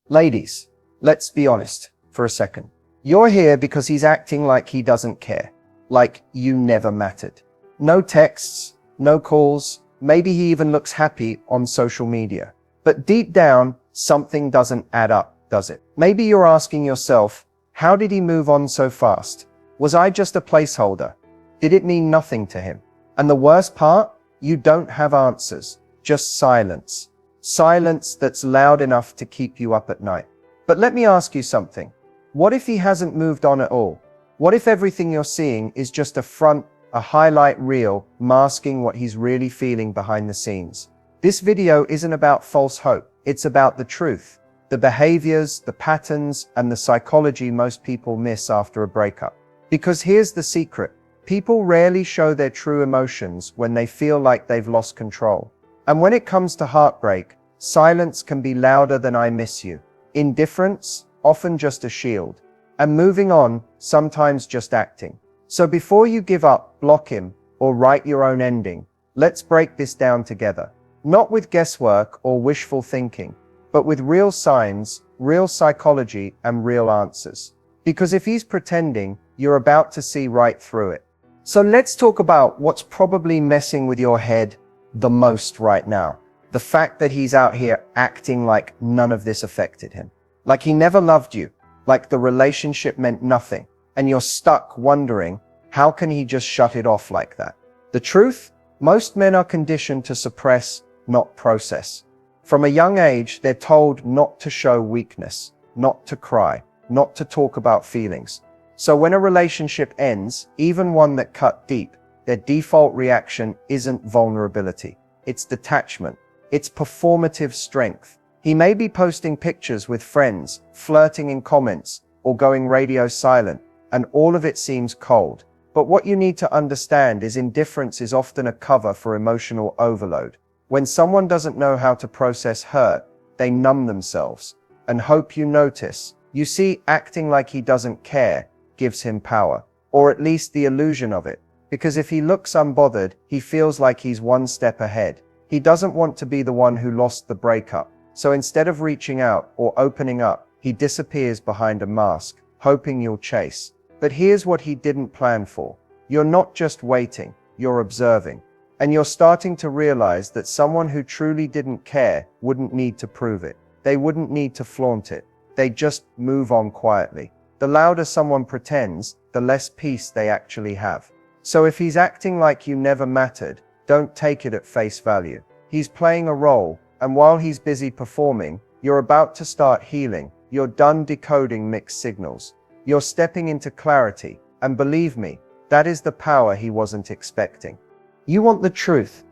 Ladies, let's be honest for a second. You're here because he's acting like he doesn't care, like you never mattered. No texts, no calls, maybe he even looks happy on social media. But deep down, something doesn't add up, does it? Maybe you're asking yourself, how did he move on so fast? Was I just a placeholder? Did it mean nothing to him? And the worst part? You don't have answers, just silence. Silence that's loud enough to keep you up at night. But let me ask you something. What if he hasn't moved on at all? What if everything you're seeing is just a front, a highlight reel, masking what he's really feeling behind the scenes? This video isn't about false hope. It's about the truth, the behaviors, the patterns, and the psychology most people miss after a breakup. Because here's the secret. People rarely show their true emotions when they feel like they've lost control. And when it comes to heartbreak, silence can be louder than I miss you. Indifference, often just a shield. And moving on, sometimes just acting. So before you give up, block him, or write your own ending, let's break this down together. Not with guesswork or wishful thinking, but with real signs, real psychology, and real answers. Because if he's pretending, you're about to see right through it. So let's talk about what's probably messing with your head the most right now. The fact that he's out here acting like none of this affected him. Like he never loved you. Like the relationship meant nothing. And you're stuck wondering, how can he just shut it off like that? The truth? Most men are conditioned to suppress, not process. From a young age, they're told not to show weakness, not to cry, not to talk about feelings. So when a relationship ends, even one that cut deep, their default reaction isn't vulnerability. It's detachment. It's performative strength. He may be posting pictures with friends, flirting in comments, or going radio silent, and all of it seems cold. But what you need to understand is indifference is often a cover for emotional overload. When someone doesn't know how to process hurt, they numb themselves and hope you notice. You see, acting like he doesn't care gives him power, or at least the illusion of it. Because if he looks unbothered, he feels like he's one step ahead. He doesn't want to be the one who lost the breakup. So instead of reaching out or opening up, he disappears behind a mask, hoping you'll chase. But here's what he didn't plan for. You're not just waiting, you're observing. And you're starting to realize that someone who truly didn't care wouldn't need to prove it. They wouldn't need to flaunt it. They'd just move on quietly. The louder someone pretends, the less peace they actually have. So if he's acting like you never mattered, don't take it at face value. He's playing a role, and while he's busy performing, you're about to start healing. You're done decoding mixed signals. You're stepping into clarity, and believe me, that is the power he wasn't expecting. You want the truth.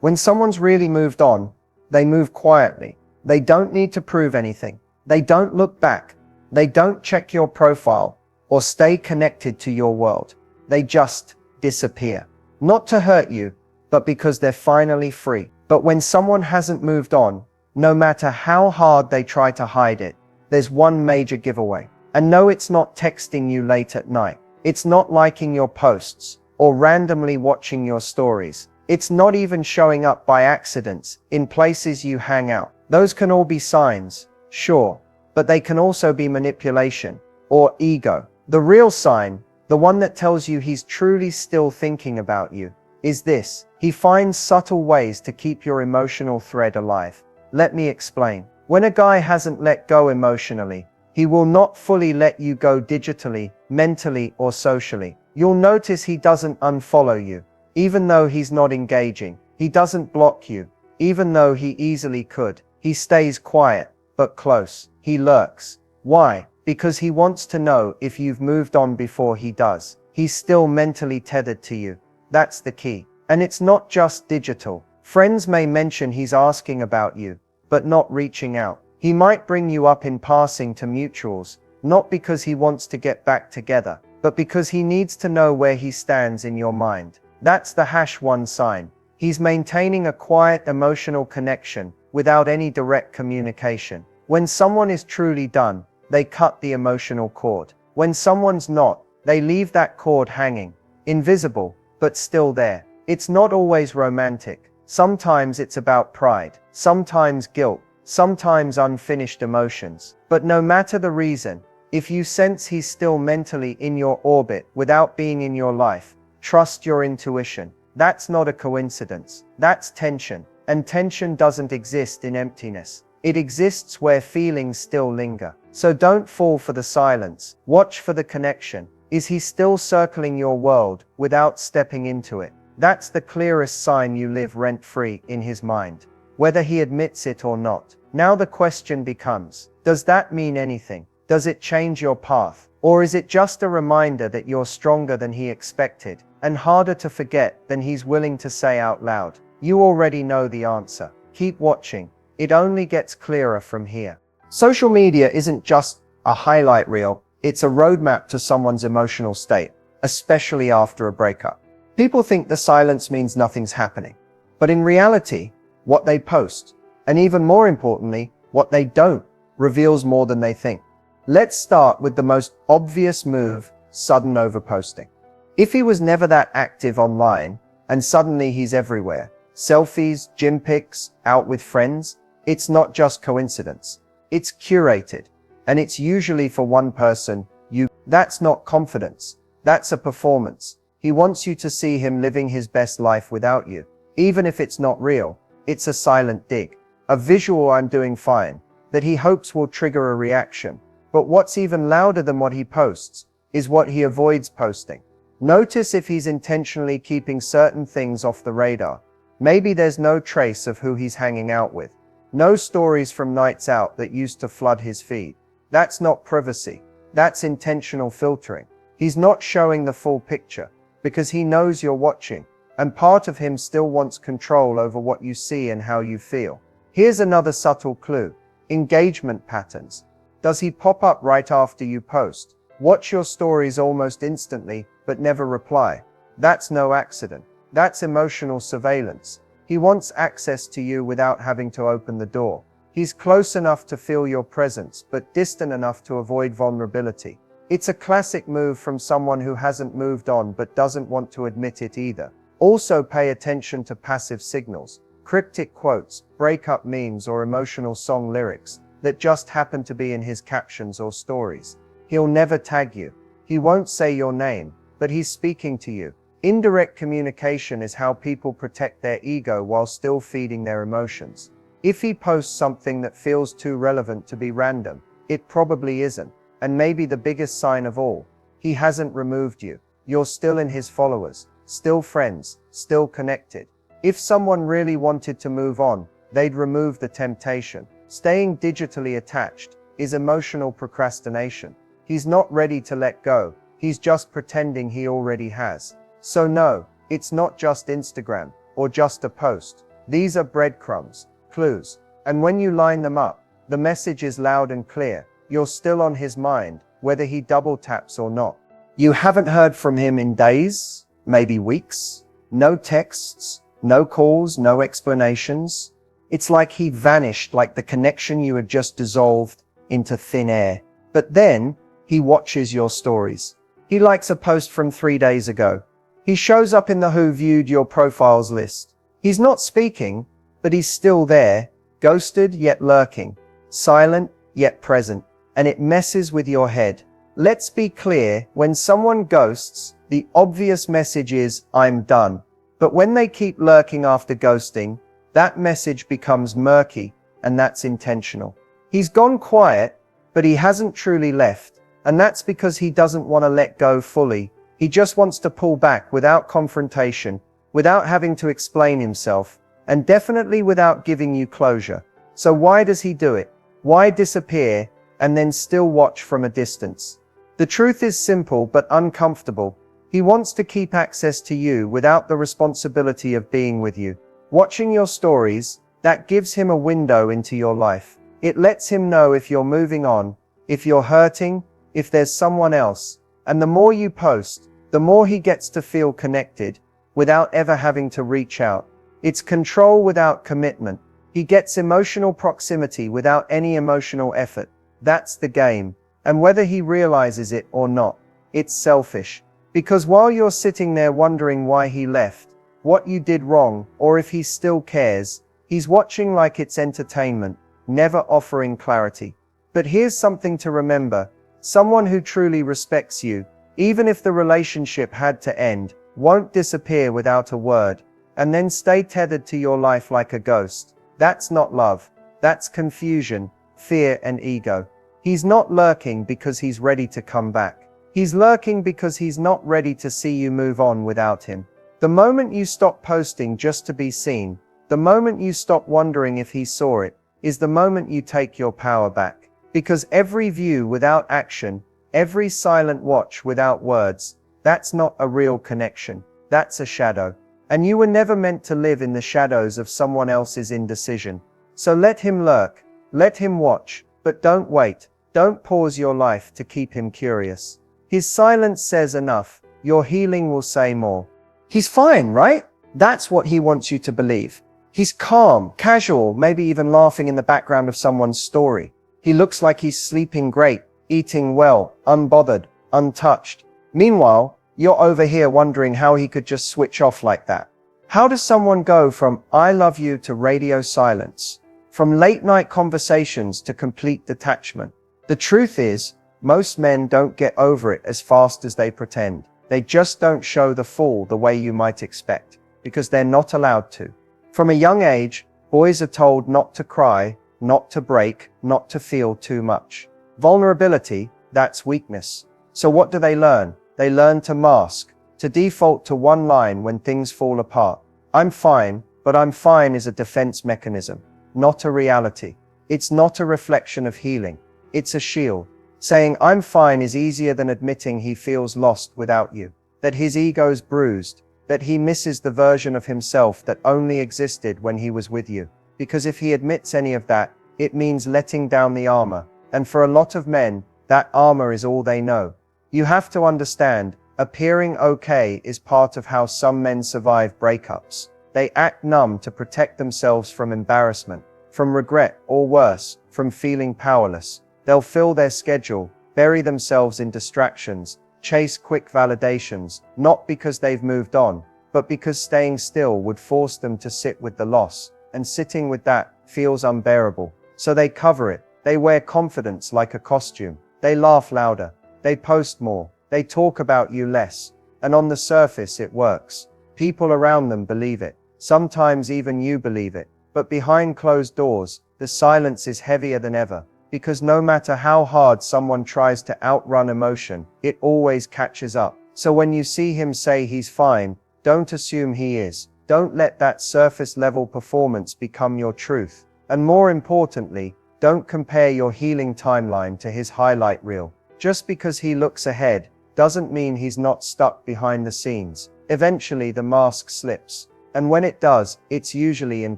When someone's really moved on, they move quietly. They don't need to prove anything. They don't look back. They don't check your profile or stay connected to your world. They just disappear. Not to hurt you, but because they're finally free. But when someone hasn't moved on, no matter how hard they try to hide it, there's one major giveaway. And no, it's not texting you late at night. It's not liking your posts or randomly watching your stories. It's not even showing up by accidents in places you hang out. Those can all be signs, sure, but they can also be manipulation or ego. The real sign, the one that tells you he's truly still thinking about you, is this. He finds subtle ways to keep your emotional thread alive. Let me explain. When a guy hasn't let go emotionally, he will not fully let you go digitally, mentally, or socially. You'll notice he doesn't unfollow you, even though he's not engaging. He doesn't block you, even though he easily could. He stays quiet, but close. He lurks. Why? Because he wants to know if you've moved on before he does. He's still mentally tethered to you. That's the key. And it's not just digital. Friends may mention he's asking about you, but not reaching out. He might bring you up in passing to mutuals, not because he wants to get back together, but because he needs to know where he stands in your mind. That's the #1 sign. He's maintaining a quiet emotional connection without any direct communication. When someone is truly done, they cut the emotional cord. When someone's not, they leave that cord hanging, invisible, but still there. It's not always romantic. Sometimes it's about pride, sometimes guilt, sometimes unfinished emotions. But no matter the reason, if you sense he's still mentally in your orbit without being in your life, trust your intuition. That's not a coincidence. That's tension. And tension doesn't exist in emptiness. It exists where feelings still linger. So don't fall for the silence. Watch for the connection. Is he still circling your world without stepping into it? That's the clearest sign you live rent-free in his mind, whether he admits it or not. Now the question becomes, does that mean anything? Does it change your path? Or is it just a reminder that you're stronger than he expected, and harder to forget than he's willing to say out loud? You already know the answer. Keep watching. It only gets clearer from here. Social media isn't just a highlight reel, it's a roadmap to someone's emotional state, especially after a breakup. People think the silence means nothing's happening. But in reality, what they post, and even more importantly, what they don't, reveals more than they think. Let's start with the most obvious move, sudden overposting. If he was never that active online, and suddenly he's everywhere, selfies, gym pics, out with friends, it's not just coincidence. It's curated. And it's usually for one person, you. That's not confidence. That's a performance. He wants you to see him living his best life without you. Even if it's not real, it's a silent dig. A visual "I'm doing fine" that he hopes will trigger a reaction. But what's even louder than what he posts is what he avoids posting. Notice if he's intentionally keeping certain things off the radar. Maybe there's no trace of who he's hanging out with. No stories from nights out that used to flood his feed. That's not privacy. That's intentional filtering. He's not showing the full picture because he knows you're watching, and part of him still wants control over what you see and how you feel. Here's another subtle clue. Engagement patterns. Does he pop up right after you post? Watch your stories almost instantly, but never reply. That's no accident. That's emotional surveillance. He wants access to you without having to open the door. He's close enough to feel your presence, but distant enough to avoid vulnerability. It's a classic move from someone who hasn't moved on but doesn't want to admit it either. Also pay attention to passive signals, cryptic quotes, breakup memes, or emotional song lyrics that just happen to be in his captions or stories. He'll never tag you. He won't say your name, but he's speaking to you. Indirect communication is how people protect their ego while still feeding their emotions. If he posts something that feels too relevant to be random, it probably isn't. And maybe the biggest sign of all, he hasn't removed you. You're still in his followers, still friends, still connected. If someone really wanted to move on, they'd remove the temptation. Staying digitally attached is emotional procrastination. He's not ready to let go. He's just pretending he already has. So no, it's not just Instagram or just a post. These are breadcrumbs, clues. And when you line them up, the message is loud and clear. You're still on his mind, whether he double taps or not. You haven't heard from him in days, maybe weeks. No texts, no calls, no explanations. It's like he vanished, like the connection you had just dissolved into thin air. But then, he watches your stories. He likes a post from 3 days ago. He shows up in the Who Viewed Your Profiles list. He's not speaking, but he's still there, ghosted yet lurking, silent yet present, and it messes with your head. Let's be clear, when someone ghosts, the obvious message is, "I'm done." But when they keep lurking after ghosting, that message becomes murky, and that's intentional. He's gone quiet, but he hasn't truly left, and that's because he doesn't want to let go fully. He just wants to pull back without confrontation, without having to explain himself, and definitely without giving you closure. So why does he do it? Why disappear, and then still watch from a distance? The truth is simple but uncomfortable. He wants to keep access to you without the responsibility of being with you. Watching your stories, that gives him a window into your life. It lets him know if you're moving on, if you're hurting, if there's someone else. And the more you post, the more he gets to feel connected, without ever having to reach out. It's control without commitment. He gets emotional proximity without any emotional effort. That's the game. And whether he realizes it or not, it's selfish. Because while you're sitting there wondering why he left, what you did wrong, or if he still cares, he's watching like it's entertainment. never offering clarity. But here's something to remember. Someone who truly respects you, even if the relationship had to end, won't disappear without a word, and then stay tethered to your life like a ghost. That's not love. That's confusion, fear, and ego. He's not lurking because he's ready to come back. He's lurking because he's not ready to see you move on without him. The moment you stop posting just to be seen, the moment you stop wondering if he saw it, is the moment you take your power back. Because every view without action, every silent watch without words, that's not a real connection. That's a shadow. And you were never meant to live in the shadows of someone else's indecision. So let him lurk, let him watch, but don't wait. Don't pause your life to keep him curious. His silence says enough. Your healing will say more. He's fine, right? That's what he wants you to believe. He's calm, casual, maybe even laughing in the background of someone's story. He looks like he's sleeping great, eating well, unbothered, untouched. Meanwhile, you're over here wondering how he could just switch off like that. How does someone go from "I love you" to radio silence? From late night conversations to complete detachment? The truth is, most men don't get over it as fast as they pretend. They just don't show the fall the way you might expect, because they're not allowed to. From a young age, boys are told not to cry, not to break, not to feel too much. Vulnerability, that's weakness. So what do they learn? They learn to mask, to default to one line when things fall apart. I'm fine, but I'm fine is a defense mechanism, not a reality. It's not a reflection of healing. It's a shield. Saying I'm fine is easier than admitting he feels lost without you, that his ego's bruised, that he misses the version of himself that only existed when he was with you. Because if he admits any of that, it means letting down the armor. And for a lot of men, that armor is all they know. You have to understand, appearing okay is part of how some men survive breakups. They act numb to protect themselves from embarrassment, from regret, or worse, from feeling powerless. They'll fill their schedule, bury themselves in distractions, chase quick validations, not because they've moved on, but because staying still would force them to sit with the loss, and sitting with that feels unbearable. So they cover it. They wear confidence like a costume. They laugh louder. They post more. They talk about you less. And on the surface it works. People around them believe it. Sometimes even you believe it. But behind closed doors, the silence is heavier than ever. Because no matter how hard someone tries to outrun emotion, it always catches up. So when you see him say he's fine, don't assume he is. Don't let that surface level performance become your truth. And more importantly, don't compare your healing timeline to his highlight reel. Just because he looks ahead, doesn't mean he's not stuck behind the scenes. Eventually the mask slips. And when it does, it's usually in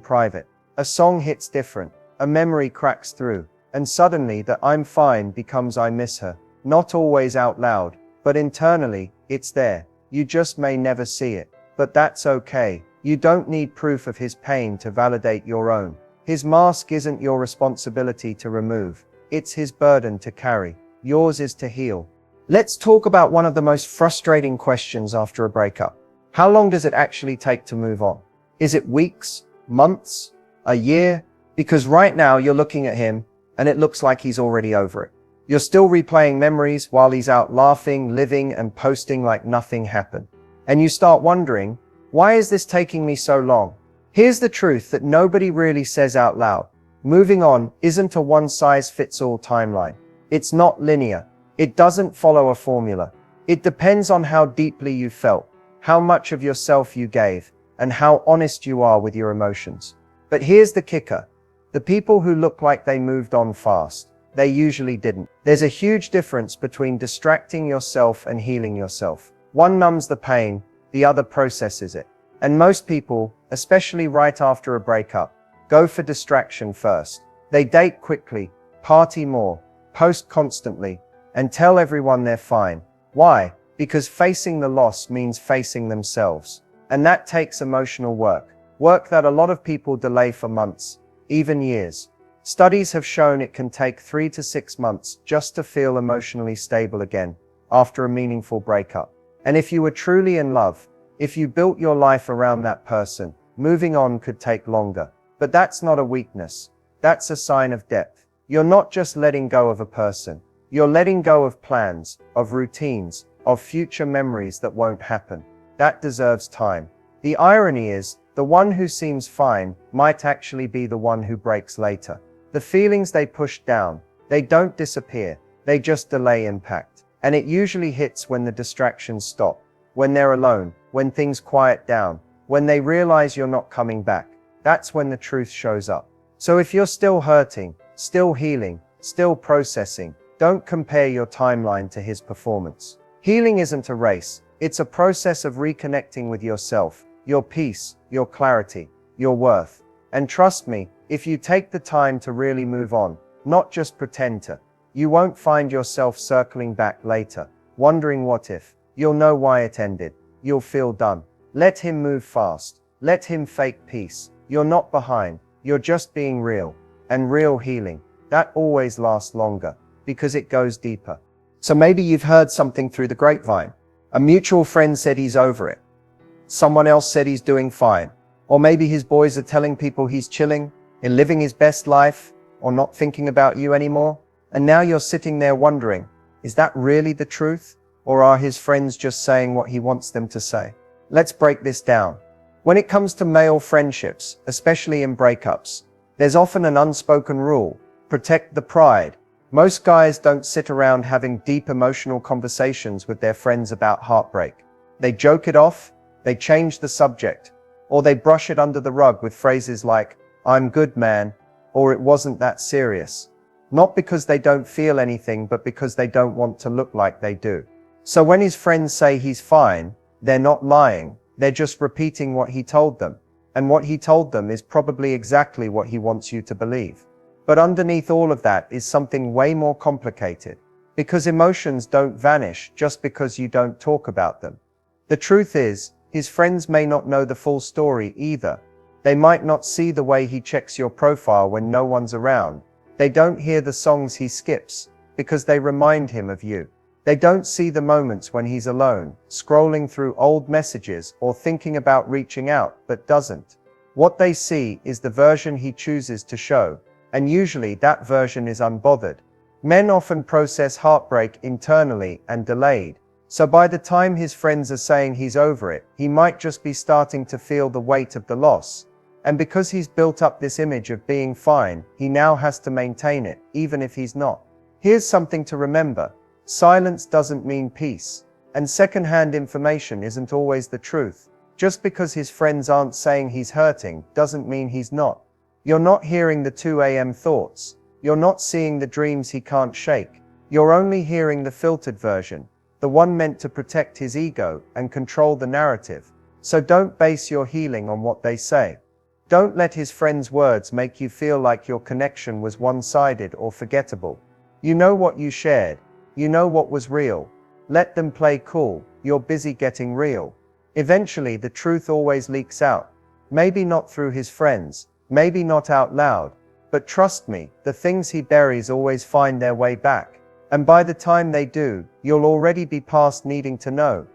private. A song hits different. A memory cracks through. And suddenly the "I'm fine" becomes "I miss her." Not always out loud, but internally, it's there. You just may never see it. But that's okay. You don't need proof of his pain to validate your own. His mask isn't your responsibility to remove. It's his burden to carry. Yours is to heal. Let's talk about one of the most frustrating questions after a breakup. How long does it actually take to move on? Is it weeks, months, a year? Because right now you're looking at him, and it looks like he's already over it. You're still replaying memories while he's out laughing, living, and posting like nothing happened. And you start wondering, why is this taking me so long? Here's the truth that nobody really says out loud. Moving on isn't a one-size-fits-all timeline. It's not linear. It doesn't follow a formula. It depends on how deeply you felt, how much of yourself you gave, and how honest you are with your emotions. But here's the kicker. The people who look like they moved on fast, they usually didn't. There's a huge difference between distracting yourself and healing yourself. One numbs the pain, the other processes it. And most people, especially right after a breakup, go for distraction first. They date quickly, party more, post constantly, and tell everyone they're fine. Why? Because facing the loss means facing themselves. And that takes emotional work. Work that a lot of people delay for months, even years. Studies have shown it can take 3 to 6 months just to feel emotionally stable again after a meaningful breakup. And if you were truly in love, if you built your life around that person, moving on could take longer. But that's not a weakness. That's a sign of depth. You're not just letting go of a person. You're letting go of plans, of routines, of future memories that won't happen. That deserves time. The irony is, the one who seems fine might actually be the one who breaks later. The feelings they push down, they don't disappear, they just delay impact. And it usually hits when the distractions stop, when they're alone, when things quiet down, when they realize you're not coming back. That's when the truth shows up. So if you're still hurting, still healing, still processing, don't compare your timeline to his performance. Healing isn't a race, it's a process of reconnecting with yourself, your peace, your clarity, your worth. And trust me, if you take the time to really move on, not just pretend to, you won't find yourself circling back later, wondering what if. You'll know why it ended. You'll feel done. Let him move fast. Let him fake peace. You're not behind. You're just being real. And real healing, that always lasts longer, because it goes deeper. So maybe you've heard something through the grapevine. A mutual friend said he's over it. Someone else said he's doing fine. Or maybe his boys are telling people he's chilling and living his best life, or not thinking about you anymore. And now you're sitting there wondering, is that really the truth? Or are his friends just saying what he wants them to say? Let's break this down. When it comes to male friendships, especially in breakups, there's often an unspoken rule: protect the pride. Most guys don't sit around having deep emotional conversations with their friends about heartbreak. They joke it off, they change the subject, or they brush it under the rug with phrases like, "I'm good, man," or "it wasn't that serious." Not because they don't feel anything, but because they don't want to look like they do. So when his friends say he's fine, they're not lying, they're just repeating what he told them. And what he told them is probably exactly what he wants you to believe. But underneath all of that is something way more complicated. Because emotions don't vanish just because you don't talk about them. The truth is, his friends may not know the full story either. They might not see the way he checks your profile when no one's around. They don't hear the songs he skips, because they remind him of you. They don't see the moments when he's alone, scrolling through old messages or thinking about reaching out, but doesn't. What they see is the version he chooses to show, and usually that version is unbothered. Men often process heartbreak internally and delayed, so by the time his friends are saying he's over it, he might just be starting to feel the weight of the loss. And because he's built up this image of being fine, he now has to maintain it, even if he's not. Here's something to remember. Silence doesn't mean peace. And secondhand information isn't always the truth. Just because his friends aren't saying he's hurting, doesn't mean he's not. You're not hearing the 2 a.m. thoughts. You're not seeing the dreams he can't shake. You're only hearing the filtered version, the one meant to protect his ego and control the narrative. So don't base your healing on what they say. Don't let his friends' words make you feel like your connection was one-sided or forgettable. You know what you shared. You know what was real. Let them play cool. You're busy getting real. Eventually, the truth always leaks out. Maybe not through his friends, maybe not out loud, but trust me, the things he buries always find their way back. And by the time they do, you'll already be past needing to know.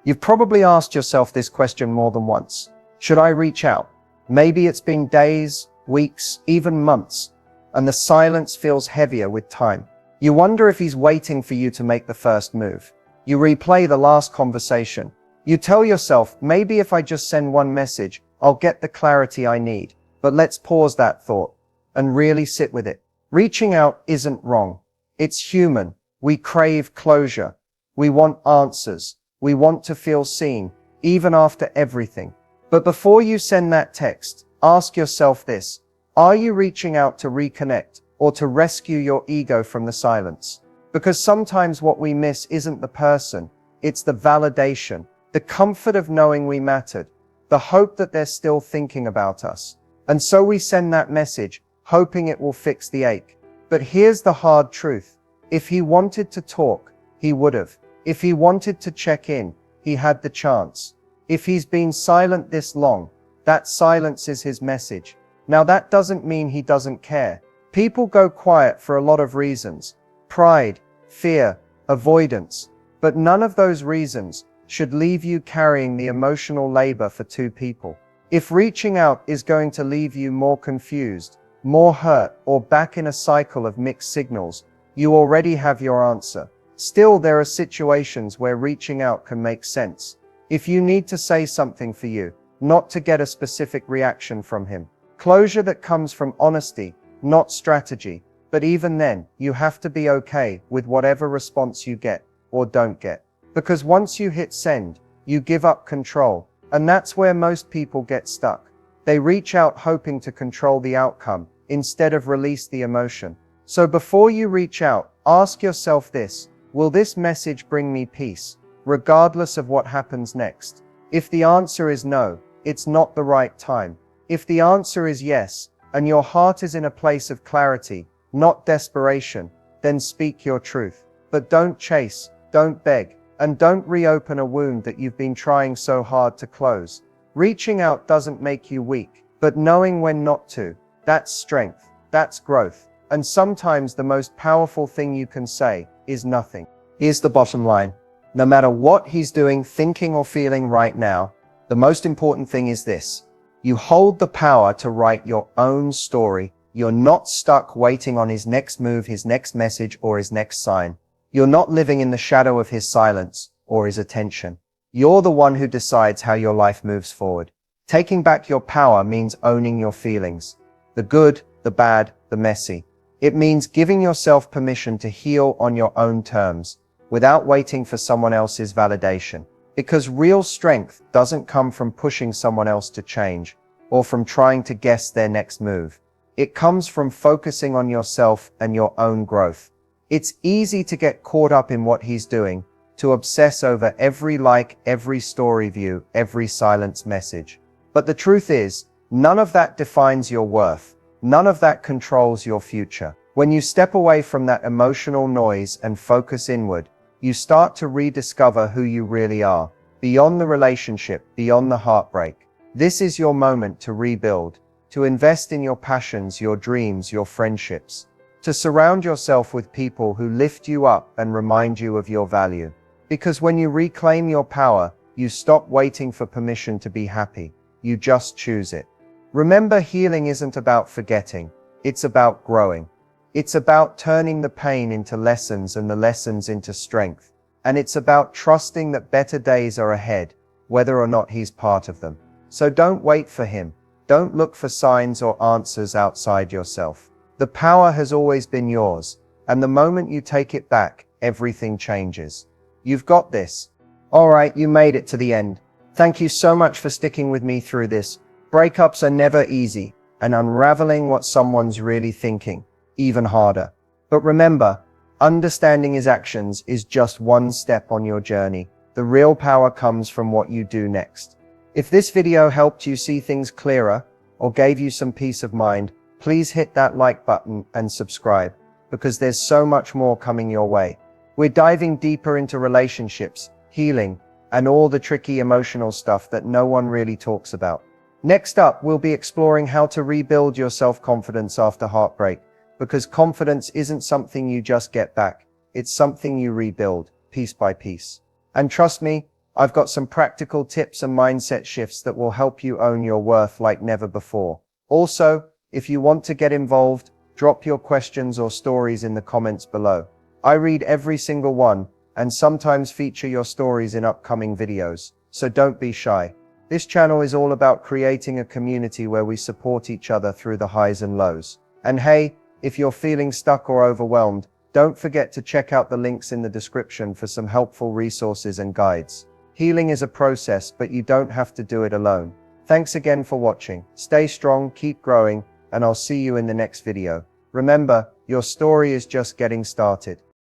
You've probably asked yourself this question more than once. Should I reach out? Maybe it's been days, weeks, even months, and the silence feels heavier with time. You wonder if he's waiting for you to make the first move. You replay the last conversation. You tell yourself, maybe if I just send one message, I'll get the clarity I need. But let's pause that thought and really sit with it. Reaching out isn't wrong. It's human. We crave closure. We want answers. We want to feel seen, even after everything. But before you send that text, ask yourself this: are you reaching out to reconnect or to rescue your ego from the silence? Because sometimes what we miss isn't the person, it's the validation, the comfort of knowing we mattered, the hope that they're still thinking about us. And so we send that message, hoping it will fix the ache. But here's the hard truth. If he wanted to talk, he would have. If he wanted to check in, he had the chance. If he's been silent this long, that silence is his message. Now that doesn't mean he doesn't care. People go quiet for a lot of reasons: pride, fear, avoidance. But none of those reasons should leave you carrying the emotional labor for two people. If reaching out is going to leave you more confused, more hurt, or back in a cycle of mixed signals, you already have your answer. Still, there are situations where reaching out can make sense. If you need to say something for you, not to get a specific reaction from him. Closure that comes from honesty, not strategy. But even then, you have to be okay with whatever response you get or don't get. Because once you hit send, you give up control. And that's where most people get stuck. They reach out hoping to control the outcome instead of release the emotion. So before you reach out, ask yourself this: will this message bring me peace, regardless of what happens next? If the answer is no, it's not the right time. If the answer is yes, and your heart is in a place of clarity, not desperation, then speak your truth. But don't chase, don't beg, and don't reopen a wound that you've been trying so hard to close. Reaching out doesn't make you weak, but knowing when not to, that's strength, that's growth. And sometimes the most powerful thing you can say is nothing. Here's the bottom line. No matter what he's doing, thinking, or feeling right now, the most important thing is this: you hold the power to write your own story. You're not stuck waiting on his next move, his next message, or his next sign. You're not living in the shadow of his silence or his attention. You're the one who decides how your life moves forward. Taking back your power means owning your feelings. The good, the bad, the messy. It means giving yourself permission to heal on your own terms, without waiting for someone else's validation. Because real strength doesn't come from pushing someone else to change, or from trying to guess their next move. It comes from focusing on yourself and your own growth. It's easy to get caught up in what he's doing, to obsess over every like, every story view, every silence message. But the truth is, none of that defines your worth. None of that controls your future. When you step away from that emotional noise and focus inward, you start to rediscover who you really are, beyond the relationship, beyond the heartbreak. This is your moment to rebuild, to invest in your passions, your dreams, your friendships, to surround yourself with people who lift you up and remind you of your value. Because when you reclaim your power, you stop waiting for permission to be happy. You just choose it. Remember, healing isn't about forgetting. It's about growing. It's about turning the pain into lessons and the lessons into strength. And it's about trusting that better days are ahead, whether or not he's part of them. So don't wait for him. Don't look for signs or answers outside yourself. The power has always been yours, and the moment you take it back, everything changes. You've got this. All right, you made it to the end. Thank you so much for sticking with me through this. Breakups are never easy, and unraveling what someone's really thinking, even harder. But remember, understanding his actions is just one step on your journey. The real power comes from what you do next. If this video helped you see things clearer, or gave you some peace of mind, please hit that like button and subscribe, because there's so much more coming your way. We're diving deeper into relationships, healing, and all the tricky emotional stuff that no one really talks about. Next up, we'll be exploring how to rebuild your self-confidence after heartbreak, because confidence isn't something you just get back. It's something you rebuild, piece by piece. And trust me, I've got some practical tips and mindset shifts that will help you own your worth like never before. Also, if you want to get involved, drop your questions or stories in the comments below. I read every single one, and sometimes feature your stories in upcoming videos, so don't be shy. This channel is all about creating a community where we support each other through the highs and lows. And hey, if you're feeling stuck or overwhelmed, don't forget to check out the links in the description for some helpful resources and guides. Healing is a process, but you don't have to do it alone. Thanks again for watching. Stay strong, keep growing, and I'll see you in the next video. Remember, your story is just getting started.